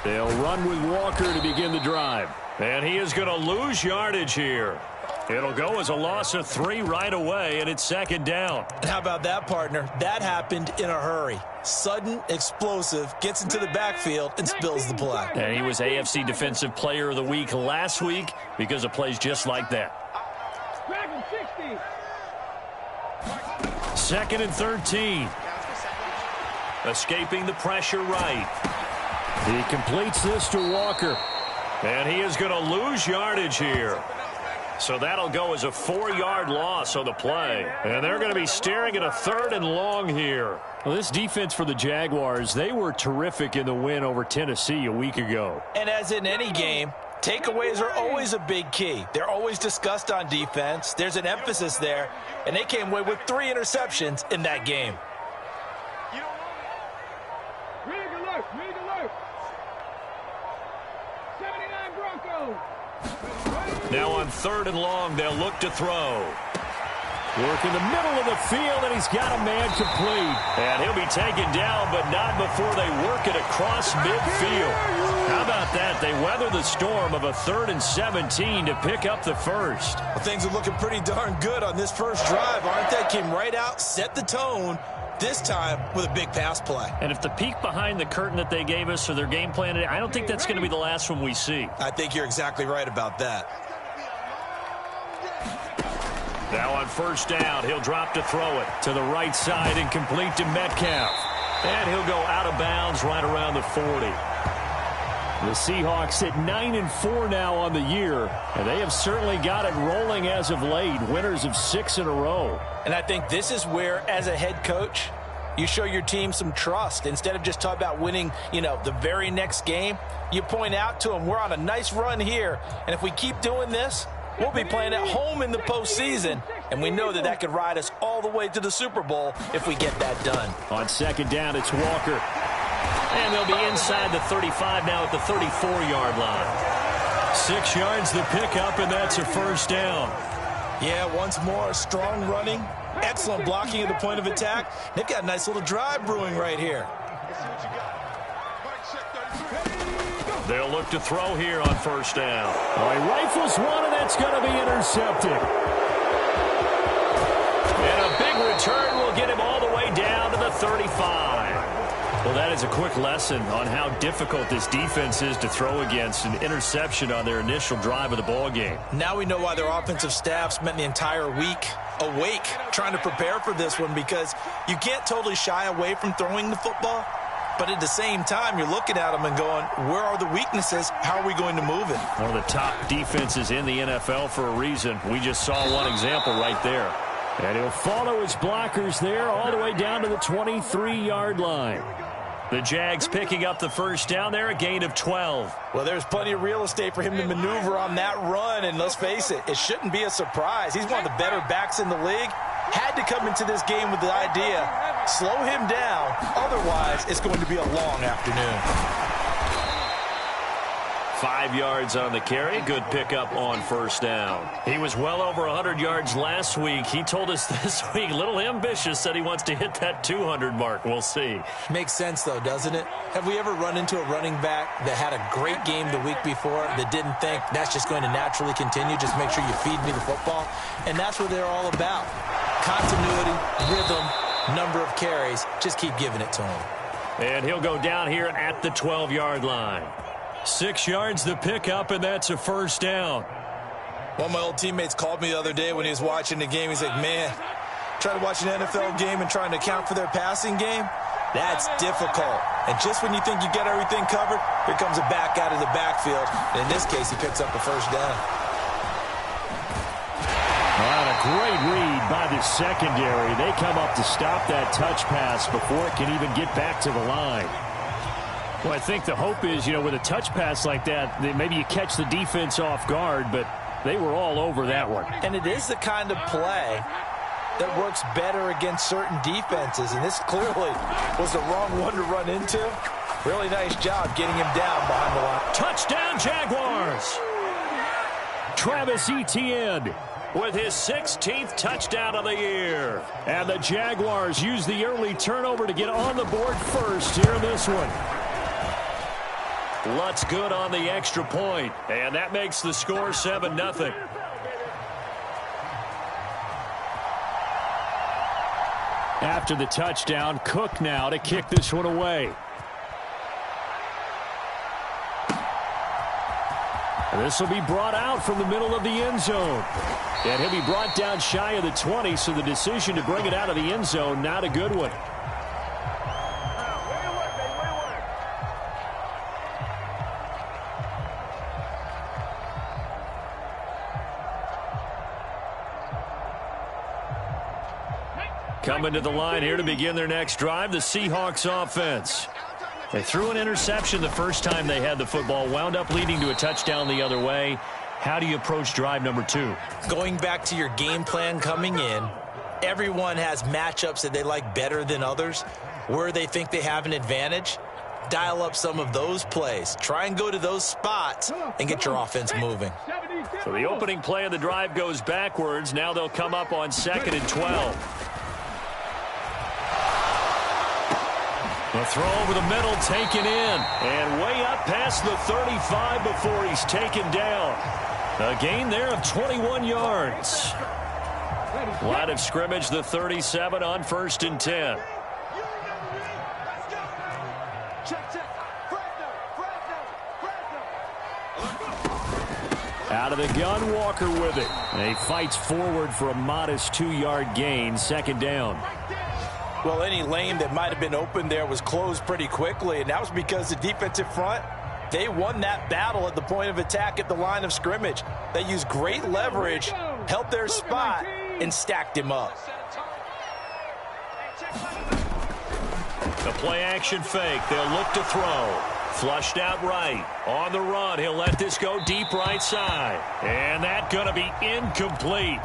They'll run with Walker to begin the drive. And he is going to lose yardage here. It'll go as a loss of 3 right away, and it's second down. How about that, partner? That happened in a hurry. Sudden, explosive, gets into the backfield, and spills the play. And he was AFC Defensive Player of the Week last week because of plays just like that. Second and 13. Escaping the pressure right. He completes this to Walker. And he is going to lose yardage here. So that'll go as a 4-yard loss on the play. And they're going to be staring at a 3rd and long here. Well, this defense for the Jaguars, they were terrific in the win over Tennessee a week ago. And as in any game, takeaways are always a big key. They're always discussed on defense. There's an emphasis there. And they came away with 3 interceptions in that game. Now on 3rd and long, they'll look to throw. Work in the middle of the field, and he's got a man complete. And he'll be taken down, but not before they work it across midfield. How about that? They weather the storm of a 3rd and 17 to pick up the first. Well, things are looking pretty darn good on this first drive, aren't they? Came right out, set the tone, this time with a big pass play. And if the peek behind the curtain that they gave us or their game plan, I don't think that's going to be the last one we see. I think you're exactly right about that. Now on first down, he'll drop to throw it to the right side and complete to Metcalf. And he'll go out of bounds right around the 40. The Seahawks at 9-4 now on the year, and they have certainly got it rolling as of late, winners of 6 in a row. And I think this is where, as a head coach, you show your team some trust. Instead of just talking about winning, the very next game, you point out to them, we're on a nice run here, and if we keep doing this, we'll be playing at home in the postseason, and we know that that could ride us all the way to the Super Bowl if we get that done. On second down, it's Walker. And they'll be inside the 35 now at the 34-yard line. 6 yards the pickup, and that's a first down. Yeah, once more, strong running, excellent blocking at the point of attack. They've got a nice little drive brewing right here. They'll look to throw here on first down. He rifles one, and that's going to be intercepted. And a big return will get him all the way down to the 35. Well, that is a quick lesson on how difficult this defense is to throw against. An interception on their initial drive of the ball game. Now we know why their offensive staff spent the entire week awake trying to prepare for this one, because you can't totally shy away from throwing the football. But at the same time, you're looking at them and going, where are the weaknesses? How are we going to move it? One of the top defenses in the NFL for a reason. We just saw one example right there. And he'll follow his blockers there all the way down to the 23-yard line. The Jags picking up the first down there, a gain of 12. Well, there's plenty of real estate for him to maneuver on that run, and let's face it, it shouldn't be a surprise. He's one of the better backs in the league. Had to come into this game with the idea, slow him down, otherwise it's going to be a long afternoon. 5 yards on the carry. Good pickup on first down. He was well over 100 yards last week. He told us this week, a little ambitious, said he wants to hit that 200 mark. We'll see. Makes sense, though, doesn't it? Have we ever run into a running back that had a great game the week before that didn't think that's just going to naturally continue? Just make sure you feed me the football. And that's what they're all about. Continuity, rhythm, number of carries. Just keep giving it to him. And he'll go down here at the 12-yard line. 6 yards the pickup, and that's a first down. One of my old teammates called me the other day when he was watching the game. He's like, man, trying to watch an NFL game and trying to account for their passing game, that's difficult. And just when you think you get everything covered, here comes a back out of the backfield. And in this case, he picks up the first down. A great read by the secondary. They come up to stop that touch pass before it can even get back to the line. Well, I think the hope is, with a touch pass like that, maybe you catch the defense off guard, but they were all over that one. And it is the kind of play that works better against certain defenses, and this clearly was the wrong one to run into. Really nice job getting him down behind the line. Touchdown, Jaguars! Travis Etienne with his 16th touchdown of the year. And the Jaguars use the early turnover to get on the board first here in this one. Lutz good on the extra point, and that makes the score 7-0. After the touchdown, Cook now to kick this one away. This will be brought out from the middle of the end zone. And he'll be brought down shy of the 20, so the decision to bring it out of the end zone, not a good one. Coming to the line here to begin their next drive, the Seahawks offense. They threw an interception the first time they had the football, wound up leading to a touchdown the other way. How do you approach drive number 2? Going back to your game plan coming in, everyone has matchups that they like better than others. Where they think they have an advantage, dial up some of those plays. Try and go to those spots and get your offense moving. So the opening play of the drive goes backwards. Now they'll come up on 2nd and 12. The throw over the middle, taken in, and way up past the 35 before he's taken down. A gain there of 21 yards. Line of scrimmage, the 37 on 1st and 10. Out of the gun, Walker with it. And he fights forward for a modest 2-yard gain, 2nd down. Well, any lane that might have been open there was closed pretty quickly, and that was because the defensive front, they won that battle at the point of attack at the line of scrimmage. They used great leverage, held their spot, and stacked him up. The play-action fake. They'll look to throw. Flushed out right. On the run, he'll let this go deep right side. And that's going to be incomplete.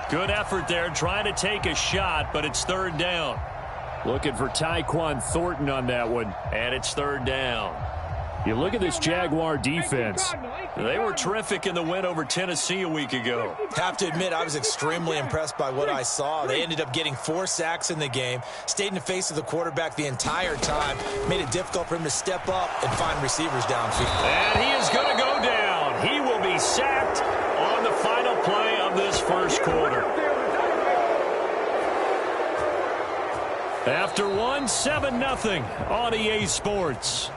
Good effort there, trying to take a shot, but it's 3rd down. Looking for Tyquan Thornton on that one. And it's 3rd down. You look at this Jaguar defense. They were terrific in the win over Tennessee a week ago. Have to admit, I was extremely impressed by what I saw. They ended up getting 4 sacks in the game, stayed in the face of the quarterback the entire time, made it difficult for him to step up and find receivers downfield. And he is going to go down. He will be sacked on the final play of this first quarter. After 7-0 on EA Sports.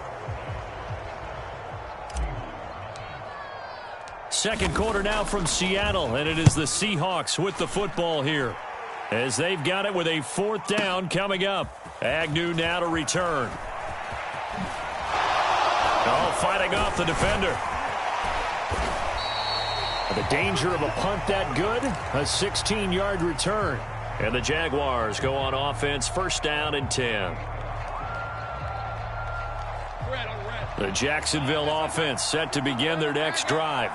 Second quarter now from Seattle, and it is the Seahawks with the football here as they've got it with a 4th down coming up. Agnew now to return. Oh, fighting off the defender. The danger of a punt that good, a 16-yard return. And the Jaguars go on offense, 1st down and 10. The Jacksonville offense set to begin their next drive.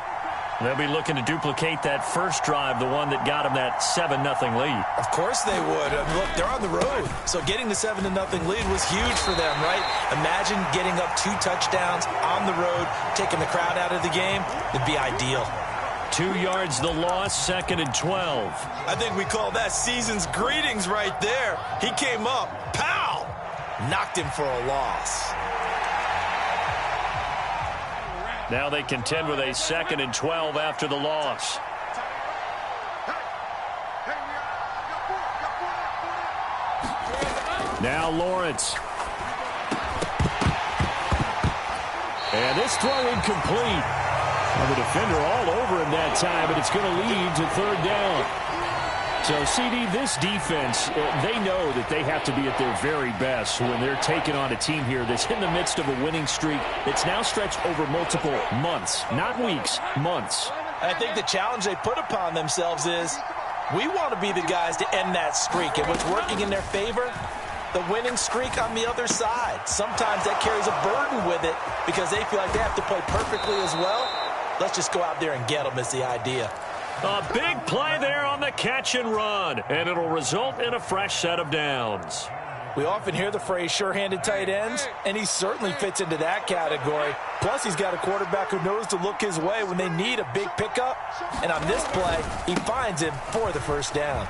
They'll be looking to duplicate that first drive, the one that got them that 7-0 lead. Of course they would. Look, they're on the road, so getting the 7-0 lead was huge for them, right? Imagine getting up 2 touchdowns on the road, taking the crowd out of the game. It'd be ideal. 2 yards the loss, 2nd and 12. I think we call that season's greetings right there. He came up, pow! Knocked him for a loss. Now they contend with a 2nd and 12 after the loss. Now Lawrence. And this throw incomplete. Well, the defender all over him that time, but it's going to lead to 3rd down. So, CD, this defense, they know that they have to be at their very best when they're taking on a team here that's in the midst of a winning streak that's now stretched over multiple months, not weeks, months. I think the challenge they put upon themselves is we want to be the guys to end that streak. And what's working in their favor? The winning streak on the other side. Sometimes that carries a burden with it because they feel like they have to play perfectly as well. Let's just go out there and get them is the idea. A big play there on the catch and run, and it'll result in a fresh set of downs. We often hear the phrase sure-handed tight ends, and he certainly fits into that category. Plus, he's got a quarterback who knows to look his way when they need a big pickup. And on this play, he finds him for the 1st down.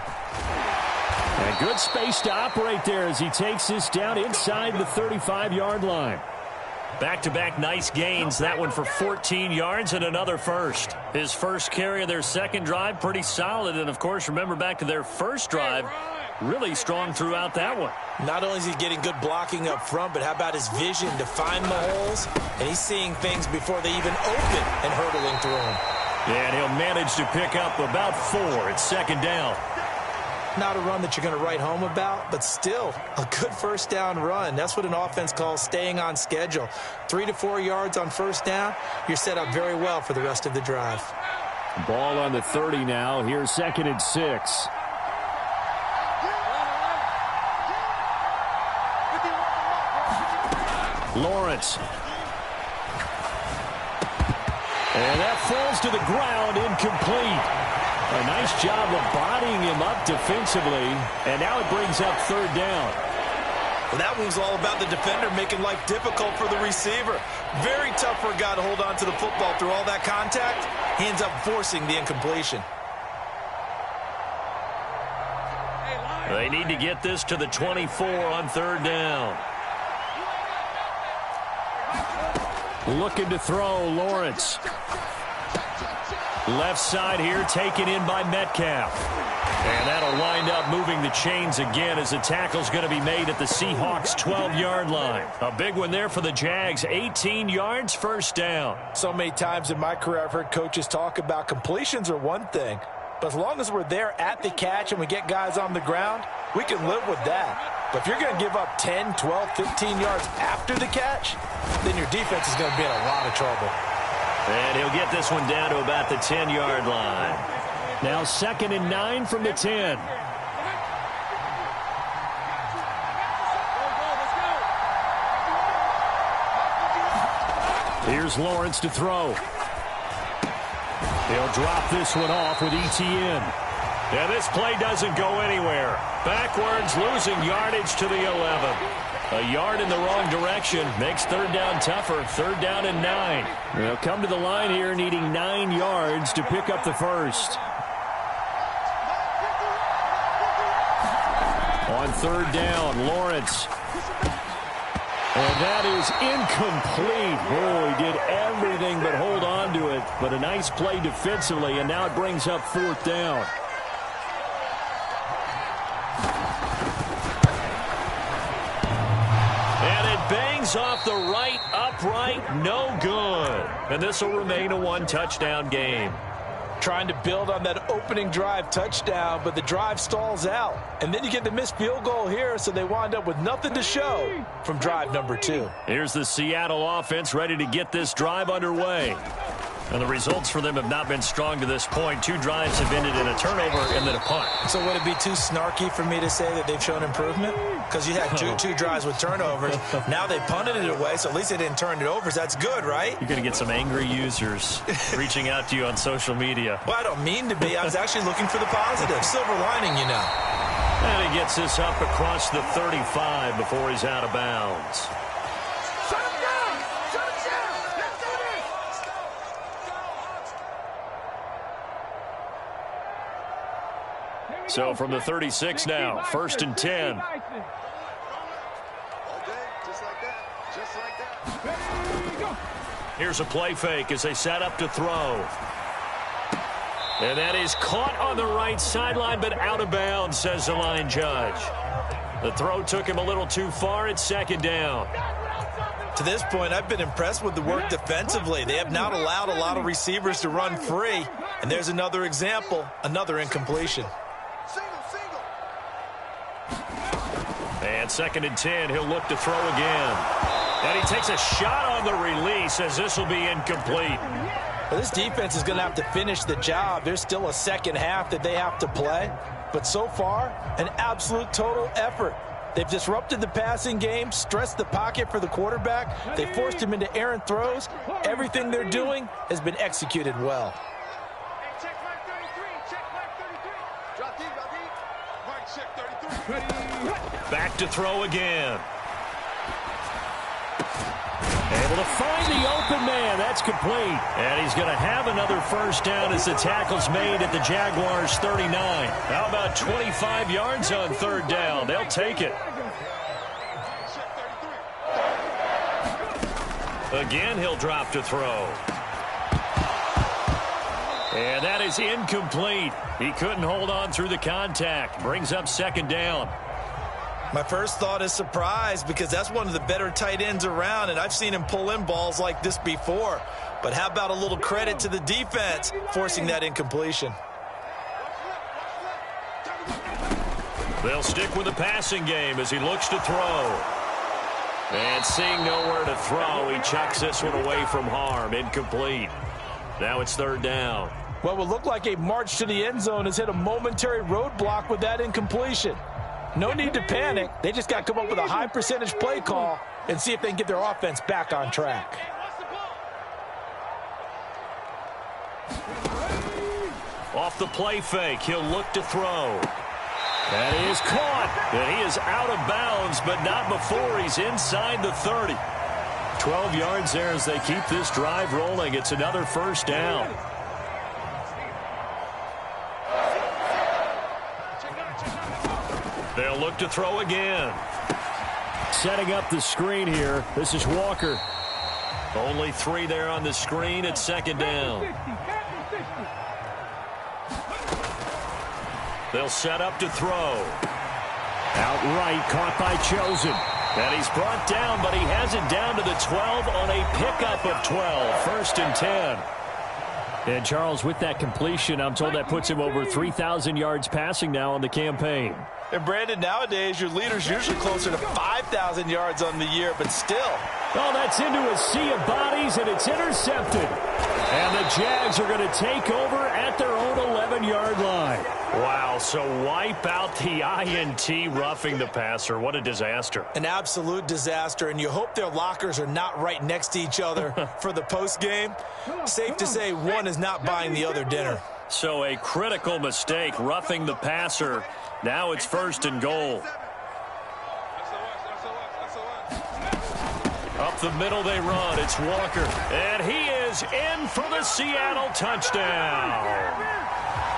And good space to operate there as he takes this down inside the 35-yard line. Back-to-back nice gains. That one for 14 yards and another first. His first carry of their second drive, pretty solid. And, of course, remember back to their first drive, really strong throughout that one. Not only is he getting good blocking up front, but how about his vision to find the holes? And he's seeing things before they even open and hurdling through them. And he'll manage to pick up about 4 at second down. Not a run that you're going to write home about, but still a good first down run. That's what an offense calls staying on schedule. 3 to 4 yards on first down, you're set up very well for the rest of the drive. Ball on the 30 now. Here's 2nd and 6. Lawrence. And that falls to the ground, incomplete. A nice job of bodying him up defensively, and now it brings up 3rd down. Well, that one's all about the defender making life difficult for the receiver. Very tough for a guy to hold on to the football through all that contact. He ends up forcing the incompletion. They need to get this to the 24 on 3rd down. Looking to throw, Lawrence. Left side here taken in by Metcalf. And that'll wind up moving the chains again as the tackle's going to be made at the Seahawks' 12-yard line. A big one there for the Jags. 18 yards, first down. So many times in my career I've heard coaches talk about completions are one thing, but as long as we're there at the catch and we get guys on the ground, we can live with that. But if you're going to give up 10, 12, 15 yards after the catch, then your defense is going to be in a lot of trouble. And he'll get this one down to about the 10-yard line. Now 2nd and 9 from the 10. Here's Lawrence to throw. He'll drop this one off with Etienne. Yeah, this play doesn't go anywhere. Backwards, losing yardage to the 11. A yard in the wrong direction makes 3rd down tougher. 3rd down and 9. They'll come to the line here needing 9 yards to pick up the first. On 3rd down, Lawrence. And that is incomplete. Oh, he did everything but hold on to it. But a nice play defensively, and now it brings up 4th down. Off the right, upright, no good. And this will remain a 1-touchdown game. Trying to build on that opening drive touchdown, but the drive stalls out. And then you get the missed field goal here, so they wind up with nothing to show from drive number 2. Here's the Seattle offense ready to get this drive underway. And the results for them have not been strong to this point. 2 drives have ended in a turnover and then a punt. So would it be too snarky for me to say that they've shown improvement? Because you had two drives with turnovers. Now they punted it away, so at least they didn't turn it over. So that's good, right? You're going to get some angry users reaching out to you on social media. Well, I don't mean to be. I was actually looking for the positive. Silver lining, you know. And he gets this up across the 35 before he's out of bounds. So from the 36 now, 1st and 10. Here's a play fake as they set up to throw. And that is caught on the right sideline, but out of bounds, says the line judge. The throw took him a little too far. It's 2nd down. To this point, I've been impressed with the work defensively. They have not allowed a lot of receivers to run free. And there's another example, another incompletion. And 2nd and 10, he'll look to throw again. And he takes a shot on the release as this will be incomplete. Well, this defense is going to have to finish the job. There's still a second half that they have to play. But so far, an absolute total effort. They've disrupted the passing game, stressed the pocket for the quarterback. They forced him into errant throws. Everything they're doing has been executed well. Back to throw again. Able to find the open man. That's complete. And he's going to have another first down as the tackle's made at the Jaguars' 39. How about 25 yards on 3rd down? They'll take it. Again, he'll drop to throw. And that is incomplete. He couldn't hold on through the contact. Brings up second down. My first thought is surprise because that's one of the better tight ends around, and I've seen him pull in balls like this before. But how about a little credit to the defense forcing that incompletion? They'll stick with the passing game as he looks to throw. And seeing nowhere to throw, he chucks this one away from harm. Incomplete. Now it's third down. What will look like a march to the end zone has hit a momentary roadblock with that incompletion. No need to panic. They just got to come up with a high percentage play call and see if they can get their offense back on track. Off the play fake, he'll look to throw. That is caught. And he is out of bounds, but not before he's inside the 30. 12 yards there as they keep this drive rolling. It's another first down. They'll look to throw again. Setting up the screen here. This is Walker. Only 3 there on the screen at second down. They'll set up to throw. Outright caught by Chosen. And he's brought down, but he has it down to the 12 on a pickup of 12. First and 10. And Charles, with that completion, I'm told that puts him over 3,000 yards passing now on the campaign. And Brandon, nowadays your leader's usually closer to 5,000 yards on the year, but still. Oh, that's into a sea of bodies, and it's intercepted. And the Jags are going to take over at their own 11-yard line. Wow, so wipe out the INT roughing the passer. What a disaster. An absolute disaster, and you hope their lockers are not right next to each other for the postgame. Safe to say one is not buying the other dinner. So a critical mistake, roughing the passer. Now it's first and goal. Up the middle they run. It's Walker. And he is in for the Seattle touchdown.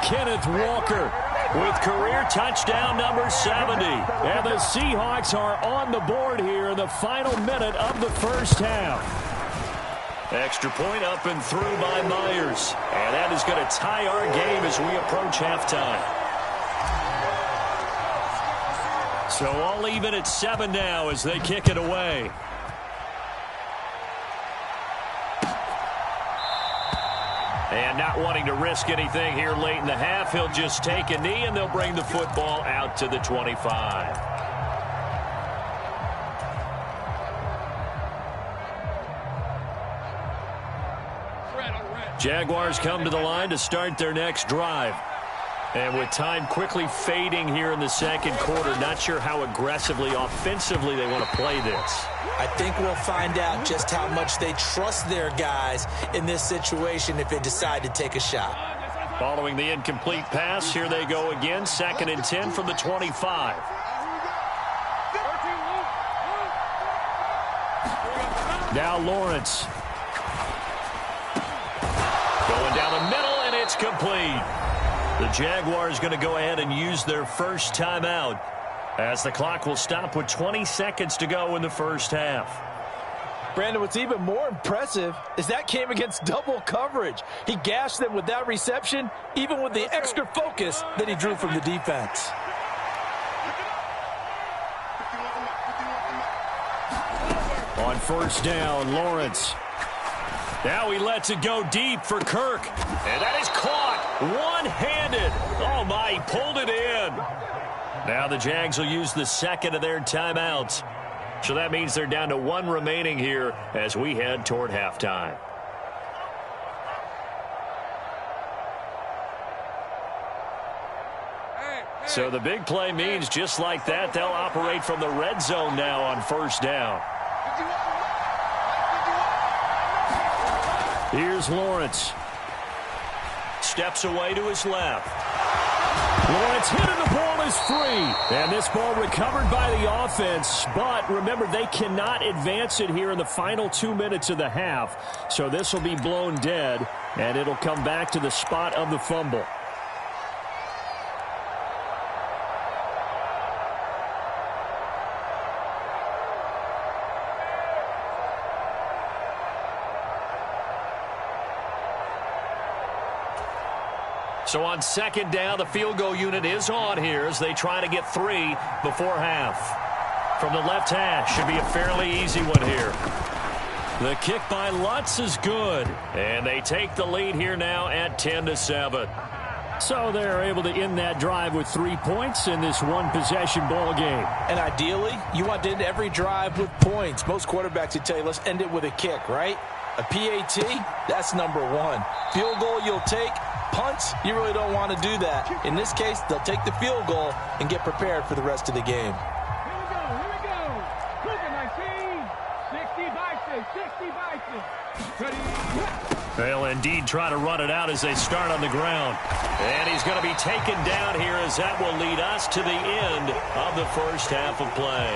Kenneth Walker with career touchdown number 70. And the Seahawks are on the board here in the final minute of the first half. Extra point up and through by Myers. And that is going to tie our game as we approach halftime. So all even at 7 now as they kick it away. And not wanting to risk anything here late in the half, he'll just take a knee and they'll bring the football out to the 25. Jaguars come to the line to start their next drive. And with time quickly fading here in the second quarter, not sure how aggressively, offensively they want to play this. I think we'll find out just how much they trust their guys in this situation if they decide to take a shot. Following the incomplete pass, here they go again, second and 10 from the 25. Now Lawrence. Going down the middle, and it's complete. The Jaguars going to go ahead and use their first timeout as the clock will stop with 20 seconds to go in the first half. Brandon, what's even more impressive is that came against double coverage. He gashed them with that reception, even with the extra focus that he drew from the defense. On first down, Lawrence. Now he lets it go deep for Kirk. And that is caught one-handed. Oh, my, he pulled it in. Now the Jags will use the second of their timeouts. So that means they're down to 1 remaining here as we head toward halftime. So the big play means just like that, they'll operate from the red zone now on first down. Here's Lawrence. Steps away to his left. Lawrence hit and the ball is free. And this ball recovered by the offense. But remember, they cannot advance it here in the final 2 minutes of the half. So this will be blown dead, and it'll come back to the spot of the fumble. So on second down, the field goal unit is on here as they try to get 3 before half. From the left hash, should be a fairly easy one here. The kick by Lutz is good. And they take the lead here now at 10-7. So they're able to end that drive with 3 points in this one-possession ball game. And ideally, you want to end every drive with points. Most quarterbacks would tell you, let's end it with a kick, right? A PAT, that's number 1. Field goal you'll take. Punts, you really don't want to do that. In this case, they'll take the field goal and get prepared for the rest of the game. Here we go. Cougar 19, 60 bison, 60 bison. They'll indeed try to run it out as they start on the ground. And he's going to be taken down here as that will lead us to the end of the first half of play.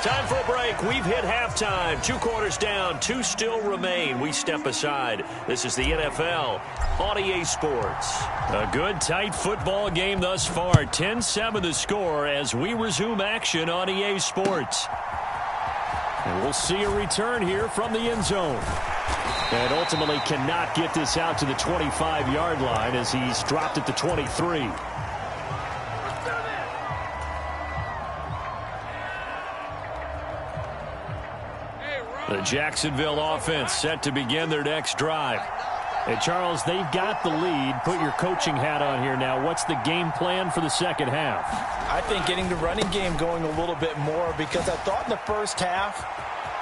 Time for a break. We've hit halftime. 2 quarters down. 2 still remain. We step aside. This is the NFL on EA Sports. A good, tight football game thus far. 10-7 the score as we resume action on EA Sports. And we'll see a return here from the end zone. And ultimately cannot get this out to the 25-yard line as he's dropped at the 23. The Jacksonville offense set to begin their next drive. And Charles, they've got the lead. Put your coaching hat on here now. What's the game plan for the second half? I think getting the running game going a little bit more because I thought in the first half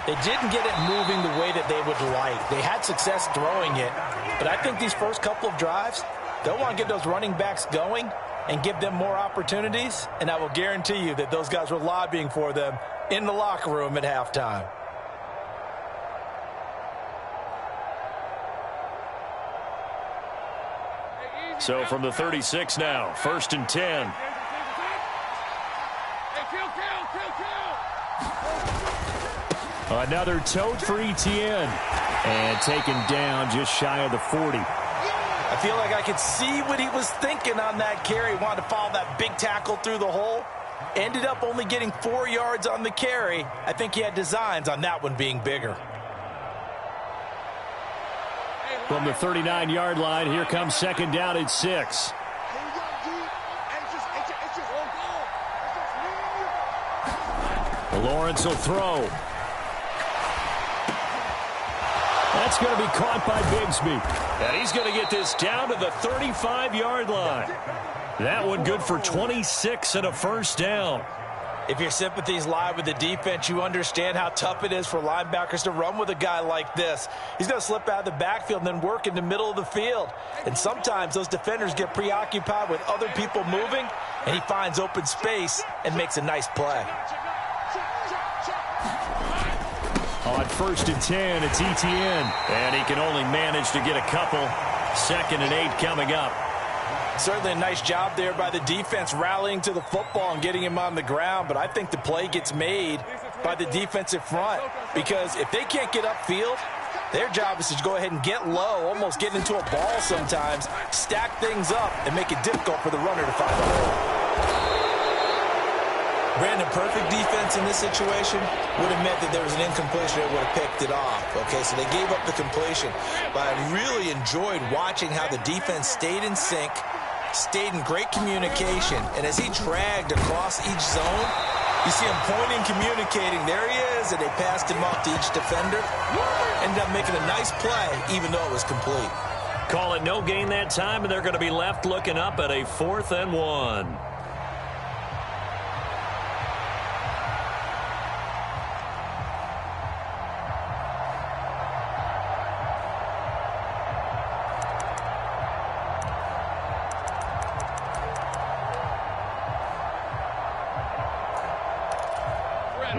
they didn't get it moving the way that they would like. They had success throwing it, but I think these first couple of drives, they'll want to get those running backs going and give them more opportunities, and I will guarantee you that those guys were lobbying for them in the locker room at halftime. So from the 36 now, 1st and 10. Another tote for Etienne. And taken down just shy of the 40. I feel like I could see what he was thinking on that carry. Wanted to follow that big tackle through the hole. Ended up only getting 4 yards on the carry. I think he had designs on that one being bigger. From the 39-yard line, here comes second down at 6. Lawrence will throw. That's going to be caught by Bigsby. And he's going to get this down to the 35-yard line. That one good for 26 and a first down. If your sympathies lie with the defense, you understand how tough it is for linebackers to run with a guy like this. He's going to slip out of the backfield and then work in the middle of the field. And sometimes those defenders get preoccupied with other people moving, and he finds open space and makes a nice play. On 1st and 10, it's Etienne. And he can only manage to get a couple. 2nd and 8 coming up. Certainly a nice job there by the defense rallying to the football and getting him on the ground, but I think the play gets made by the defensive front because if they can't get upfield, their job is to go ahead and get low, almost get into a ball sometimes, stack things up, and make it difficult for the runner to find a hole. Brandon, perfect defense in this situation would have meant that there was an incompletion that would have picked it off. Okay, so they gave up the completion, but I really enjoyed watching how the defense stayed in sync, stayed in great communication, and as he dragged across each zone, you see him pointing, communicating. There he is, and they passed him off to each defender. Ended up making a nice play, even though it was complete. Call it no gain that time, and they're going to be left looking up at a 4th and 1.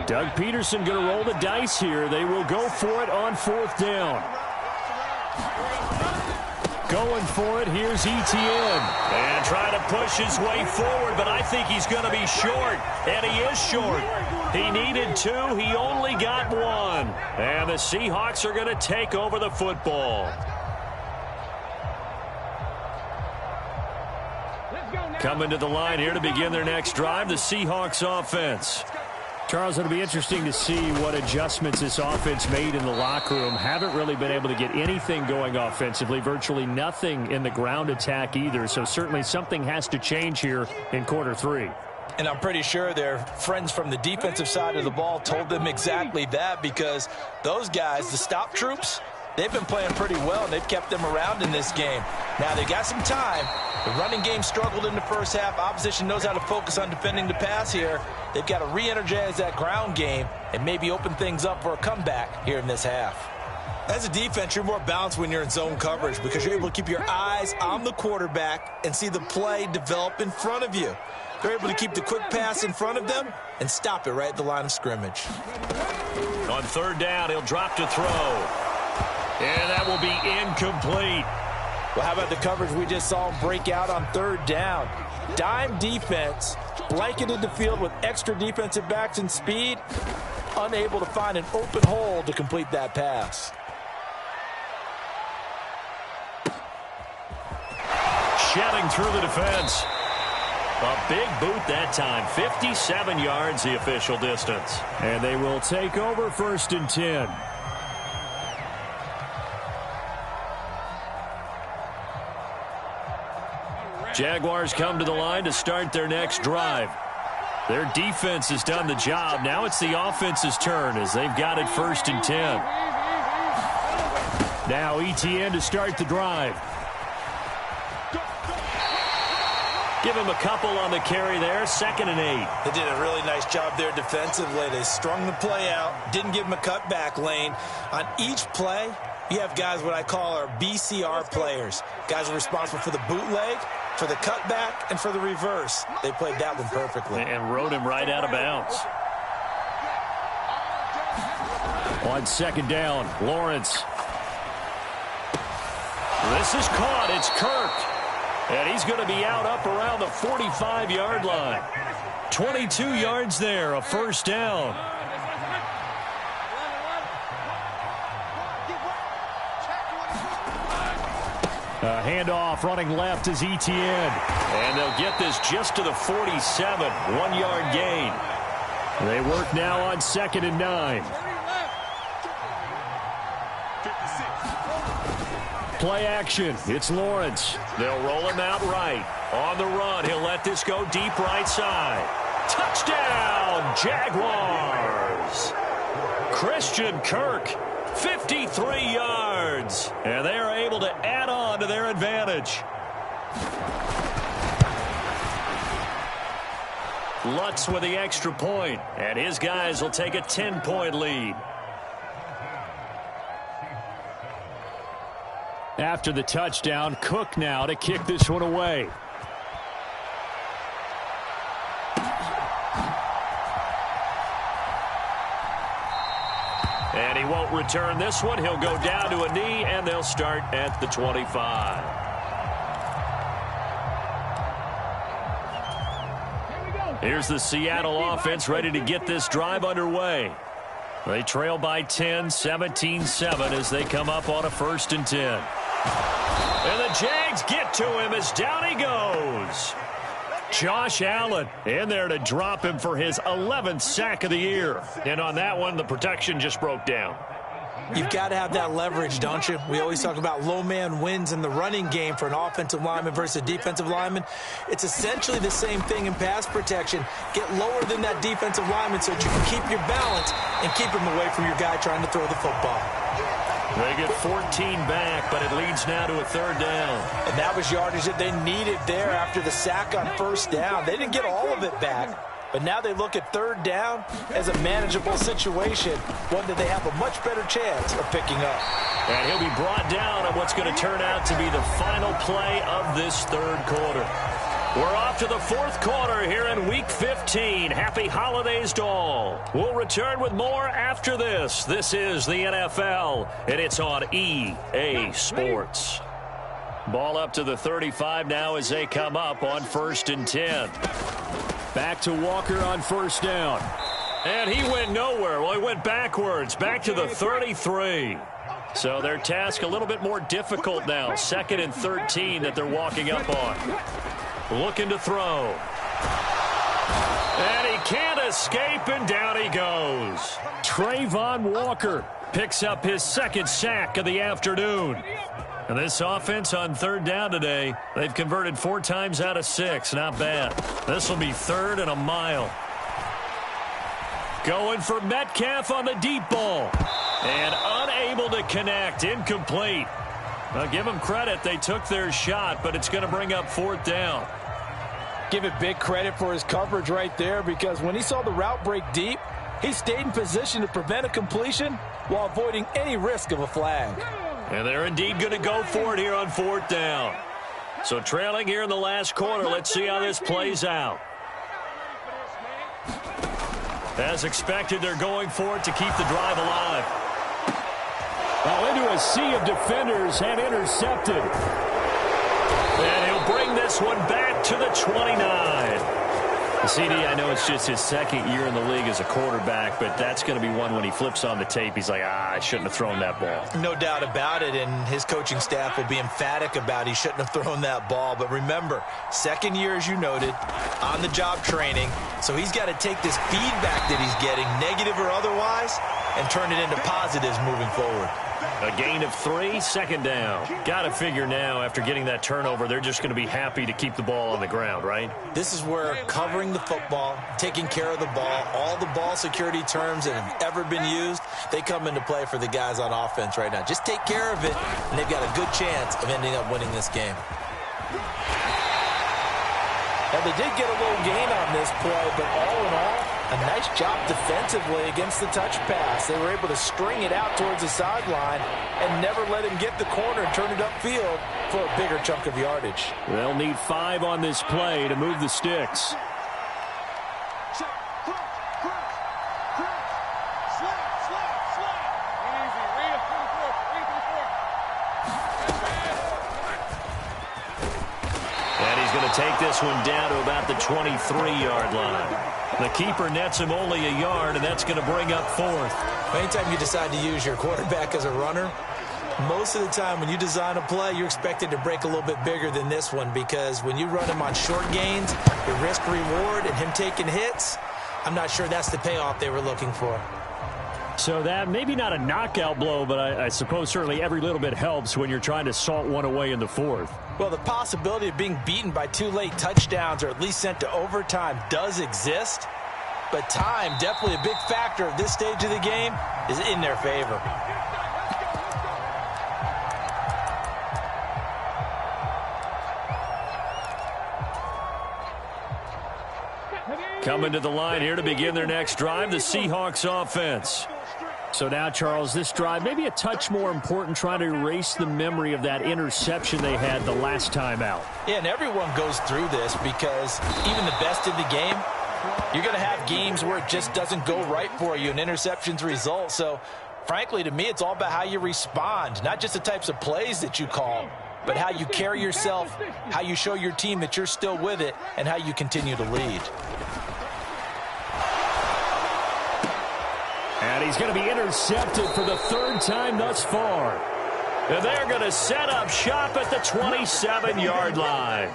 Doug Peterson going to roll the dice here. They will go for it on 4th down. Going for it, here's Etienne. And trying to push his way forward, but I think he's going to be short. And he is short. He needed 2. He only got 1. And the Seahawks are going to take over the football. Coming to the line here to begin their next drive, the Seahawks offense. Charles, it'll be interesting to see what adjustments this offense made in the locker room. Haven't really been able to get anything going offensively, virtually nothing in the ground attack either. So certainly something has to change here in quarter 3. And I'm pretty sure their friends from the defensive side of the ball told them exactly that, because those guys, the stop troops, they've been playing pretty well, and they've kept them around in this game. Now, they've got some time. The running game struggled in the first half. Opposition knows how to focus on defending the pass here. They've got to re-energize that ground game and maybe open things up for a comeback here in this half. As a defense, you're more balanced when you're in zone coverage because you're able to keep your eyes on the quarterback and see the play develop in front of you. They're able to keep the quick pass in front of them and stop it right at the line of scrimmage. On third down, he'll drop to throw. And that will be incomplete. Well, how about the coverage we just saw him break out on third down? Dime defense, blanketed the field with extra defensive backs and speed, unable to find an open hole to complete that pass. Shedding through the defense. A big boot that time. 57 yards the official distance. And they will take over 1st and 10. Jaguars come to the line to start their next drive. Their defense has done the job. Now it's the offense's turn as they've got it 1st and 10. Now ETN to start the drive. Give him a couple on the carry there. 2nd and 8. They did a really nice job there defensively. They strung the play out, didn't give him a cutback lane. On each play, you have guys what I call our BCR players. Guys are responsible for the bootleg, for the cutback, and for the reverse. They played that one perfectly. And rode him right out of bounds. On 2nd down, Lawrence. This is caught. It's Kirk. And he's going to be out up around the 45-yard line. 22 yards there, a 1st down. A handoff running left is ETN. And they'll get this just to the 47. 1-yard gain. They work now on 2nd and 9. Play action. It's Lawrence. They'll roll him out right. On the run, he'll let this go deep right side. Touchdown, Jaguars. Christian Kirk, 53 yards. And they are able to add on to their advantage. Lutz with the extra point. And his guys will take a 10-point lead. After the touchdown, Cook now to kick this one away. And he won't return this one. He'll go down to a knee, and they'll start at the 25. Here's the Seattle offense ready to get this drive underway. They trail by 10, 17-7 as they come up on a 1st and 10. And the Jags get to him as down he goes. Josh Allen in there to drop him for his 11th sack of the year. And on that one, the protection just broke down. You've got to have that leverage, don't you? We always talk about low man wins in the running game for an offensive lineman versus a defensive lineman. It's essentially the same thing in pass protection. Get lower than that defensive lineman so that you can keep your balance and keep him away from your guy trying to throw the football. They get 14 back, but it leads now to a 3rd down. And that was yardage that they needed there after the sack on 1st down. They didn't get all of it back, but now they look at 3rd down as a manageable situation, one that they have a much better chance of picking up. And he'll be brought down on what's going to turn out to be the final play of this 3rd quarter. We're off to the 4th quarter here in Week 15. Happy holidays to all. We'll return with more after this. This is the NFL, and it's on EA Sports. Ball up to the 35 now as they come up on 1st and 10. Back to Walker on 1st down. And he went nowhere. Well, he went backwards, back to the 33. So their task a little bit more difficult now. 2nd and 13 that they're walking up on. Looking to throw. And he can't escape, and down he goes. Trayvon Walker picks up his second sack of the afternoon. And this offense on third down today, they've converted 4 times out of 6. Not bad. This will be 3rd and a mile. Going for Metcalf on the deep ball. And unable to connect. Incomplete. Now give them credit. They took their shot, but it's going to bring up 4th down. Give it big credit for his coverage right there, because when he saw the route break deep, he stayed in position to prevent a completion while avoiding any risk of a flag. And they're indeed going to go for it here on 4th down. So trailing here in the last quarter. Let's see how this plays out. As expected, they're going for it to keep the drive alive. Well, into a sea of defenders and intercepted. And he'll bring this one back to the 29. CD, I know it's just his 2nd year in the league as a quarterback, but that's going to be one when he flips on the tape, he's like, I shouldn't have thrown that ball. No doubt about it, and his coaching staff will be emphatic about he shouldn't have thrown that ball. But remember, 2nd year, as you noted, on-the-job training, so he's got to take this feedback that he's getting, negative or otherwise, and turn it into positives moving forward. A gain of 3, 2nd down. Got to figure now, after getting that turnover, they're just going to be happy to keep the ball on the ground, right? This is where covering the football, taking care of the ball, all the ball security terms that have ever been used, they come into play for the guys on offense right now. Just take care of it, and they've got a good chance of ending up winning this game. Now, they did get a little gain on this play, but all in all, a nice job defensively against the touch pass. They were able to string it out towards the sideline and never let him get the corner and turn it upfield for a bigger chunk of yardage. They'll need 5 on this play to move the sticks. And he's going to take this one down to about the 23-yard line. The keeper nets him only a yard, and that's going to bring up 4th. Anytime you decide to use your quarterback as a runner, most of the time when you design a play, you're expected to break a little bit bigger than this one, because when you run him on short gains, your risk-reward and him taking hits, I'm not sure that's the payoff they were looking for. So that maybe not a knockout blow, but I suppose certainly every little bit helps when you're trying to salt one away in the 4th. Well, the possibility of being beaten by 2 late touchdowns or at least sent to overtime does exist, but time, definitely a big factor at this stage of the game, is in their favor. Coming to the line here to begin their next drive, the Seahawks offense. So now, Charles, this drive maybe a touch more important, trying to erase the memory of that interception they had the last time out. Yeah, and everyone goes through this, because even the best in the game, you're going to have games where it just doesn't go right for you, and interceptions result. So, frankly, to me, it's all about how you respond, not just the types of plays that you call, but how you carry yourself, how you show your team that you're still with it, and how you continue to lead. And he's going to be intercepted for the 3rd time thus far. And they're going to set up shop at the 27-yard line.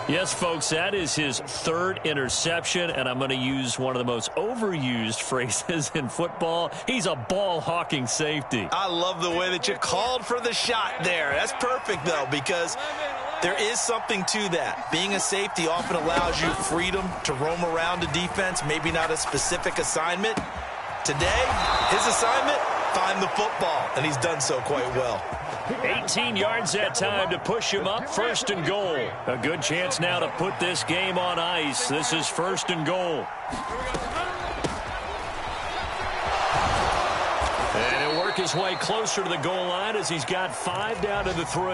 Yes, folks, that is his 3rd interception, and I'm going to use one of the most overused phrases in football. He's a ball-hawking safety. I love the way that you called for the shot there. That's perfect, though, because there is something to that. Being a safety often allows you freedom to roam around a defense, maybe not a specific assignment. Today, his assignment, find the football, and he's done so quite well. 18 yards that time to push him up, 1st and goal. A good chance now to put this game on ice. This is 1st and goal. And he'll work his way closer to the goal line as he's got 5 down to the 3.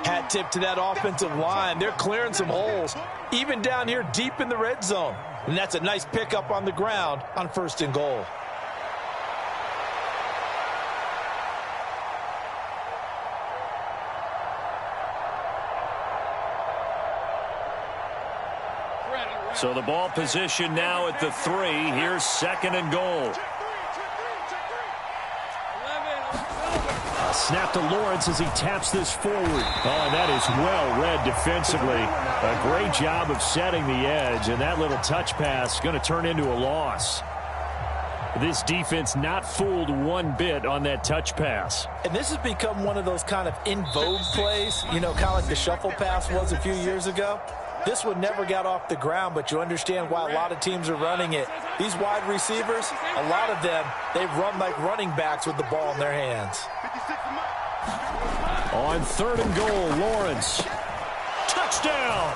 Hat tip to that offensive line. They're clearing some holes, even down here deep in the red zone. And that's a nice pickup on the ground on 1st and goal. So the ball position now at the 3. Here's 2nd and goal. pass. Snap to Lawrence as he taps this forward. Oh, and that is well read defensively. A great job of setting the edge, and that little touch pass is going to turn into a loss. This defense not fooled one bit on that touch pass. And this has become one of those kind of in vogue plays, you know, kind of like the shuffle pass was a few years ago. This one never got off the ground, but you understand why a lot of teams are running it. These wide receivers, a lot of them, they run like running backs with the ball in their hands. On 3rd and goal, Lawrence. Touchdown!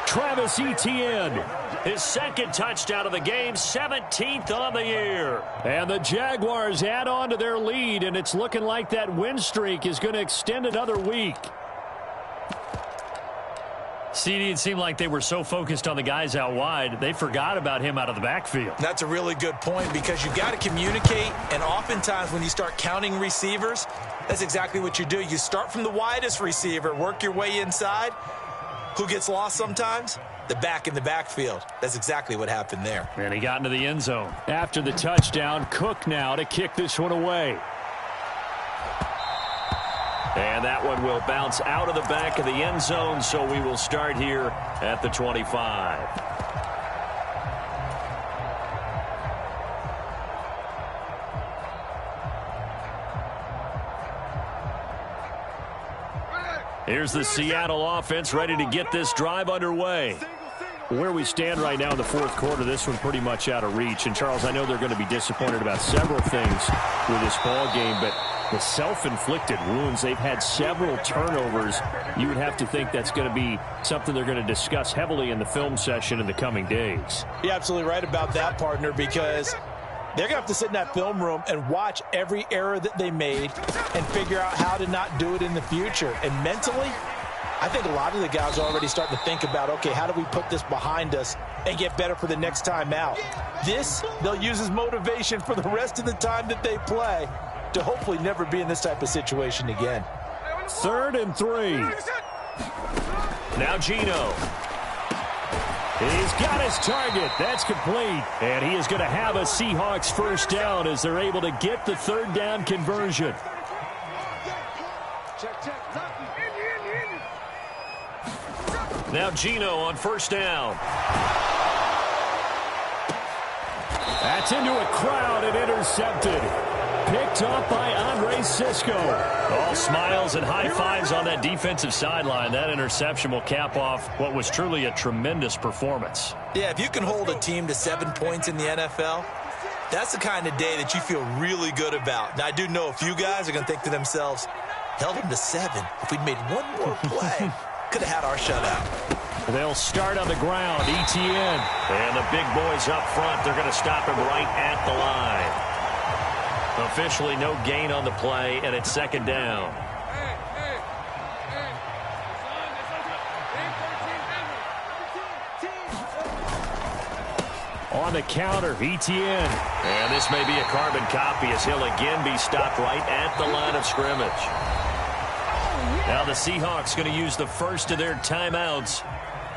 Travis Etienne. His second touchdown of the game, 17th on the year. And the Jaguars add on to their lead, and it's looking like that win streak is going to extend another week. CD, it seemed like they were so focused on the guys out wide, they forgot about him out of the backfield. That's a really good point because you've got to communicate, and oftentimes when you start counting receivers, that's exactly what you do. You start from the widest receiver, work your way inside. Who gets lost sometimes? The back in the backfield. That's exactly what happened there. And he got into the end zone. After the touchdown, Cook now to kick this one away. And that one will bounce out of the back of the end zone, so we will start here at the 25. Here's the Seattle offense ready to get this drive underway. Where we stand right now in the fourth quarter, this one pretty much out of reach. And, Charles, I know they're going to be disappointed about several things with this ball game, but the self-inflicted wounds, they've had several turnovers. You would have to think that's going to be something they're going to discuss heavily in the film session in the coming days. You're absolutely right about that, partner, because they're going to have to sit in that film room and watch every error that they made and figure out how to not do it in the future. And mentally, I think a lot of the guys are already starting to think about, okay, how do we put this behind us and get better for the next time out? This, they'll use as motivation for the rest of the time that they play to hopefully never be in this type of situation again. 3rd and 3. Now Geno. He's got his target. That's complete. And he is going to have a Seahawks first down as they're able to get the 3rd down conversion. Now Geno on 1st down. That's into a crowd and intercepted. Picked up by Andre Cisco. All smiles and high fives on that defensive sideline. That interception will cap off what was truly a tremendous performance. Yeah, if you can hold a team to 7 points in the NFL, that's the kind of day that you feel really good about. Now, I do know a few guys are going to think to themselves, held them to 7. If we'd made one more play, could have had our shutout. They'll start on the ground. Etienne. And the big boys up front, they're going to stop him right at the line. Officially no gain on the play, and it's 2nd down. On the counter, Etienne. And this may be a carbon copy as he'll again be stopped right at the line of scrimmage. Now the Seahawks going to use the first of their timeouts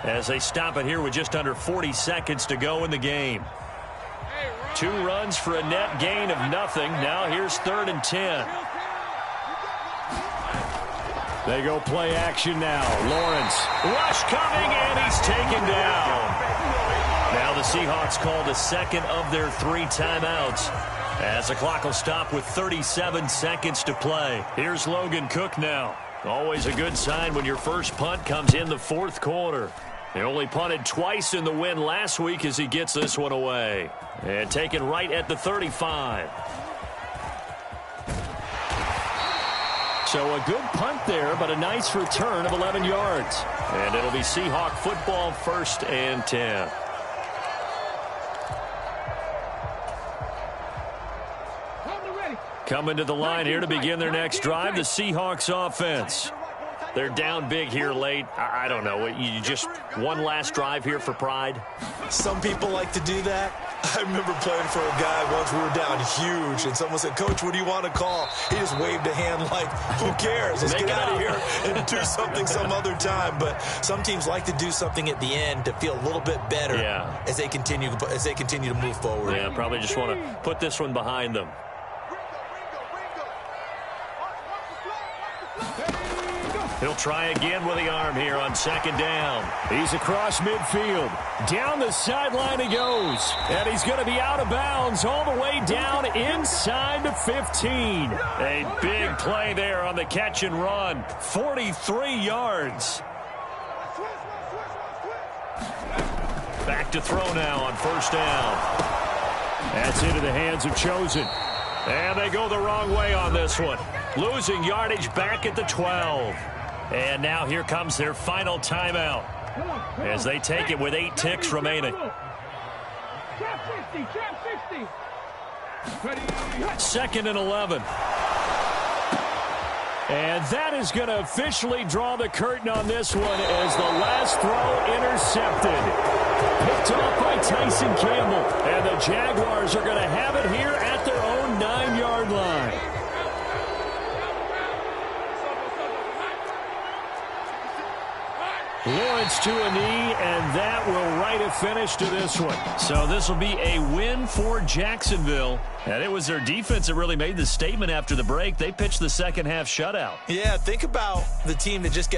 as they stop it here with just under 40 seconds to go in the game. 2 runs for a net gain of nothing. Now here's 3rd and 10. They go play action now. Lawrence. Rush coming, and he's taken down. Now the Seahawks called the second of their 3 timeouts as the clock will stop with 37 seconds to play. Here's Logan Cook now. Always a good sign when your first punt comes in the 4th quarter. They only punted twice in the win last week as he gets this one away. And taken right at the 35. So a good punt there, but a nice return of 11 yards. And it'll be Seahawk football, 1st and 10. Coming to the line here to begin their next drive, the Seahawks offense. They're down big here late. I don't know. You just one last drive here for pride? Some people like to do that. I remember playing for a guy once. We were down huge, and someone said, "Coach, what do you want to call?" He just waved a hand like, who cares? Let's get out of here and do something some other time. But some teams like to do something at the end to feel a little bit better as they continue to move forward. Yeah, probably just want to put this one behind them. He'll try again with the arm here on second down. He's across midfield. Down the sideline he goes. And he's going to be out of bounds all the way down inside the 15. A big play there on the catch and run. 43 yards. Back to throw now on first down. That's into the hands of Chosen. And they go the wrong way on this one. Losing yardage back at the 12. And now here comes their final timeout as they take it with 8 ticks remaining. Trap 60, trap 60. Second and 11. And that is going to officially draw the curtain on this one as the last throw intercepted. Picked off by Tyson Campbell. And the Jaguars are going to have it here at their own 9-yard line. Lawrence to a knee, and that will write a finish to this one. So this will be a win for Jacksonville. And it was their defense that really made the statement after the break. They pitched the second half shutout. Yeah, think about the team that just got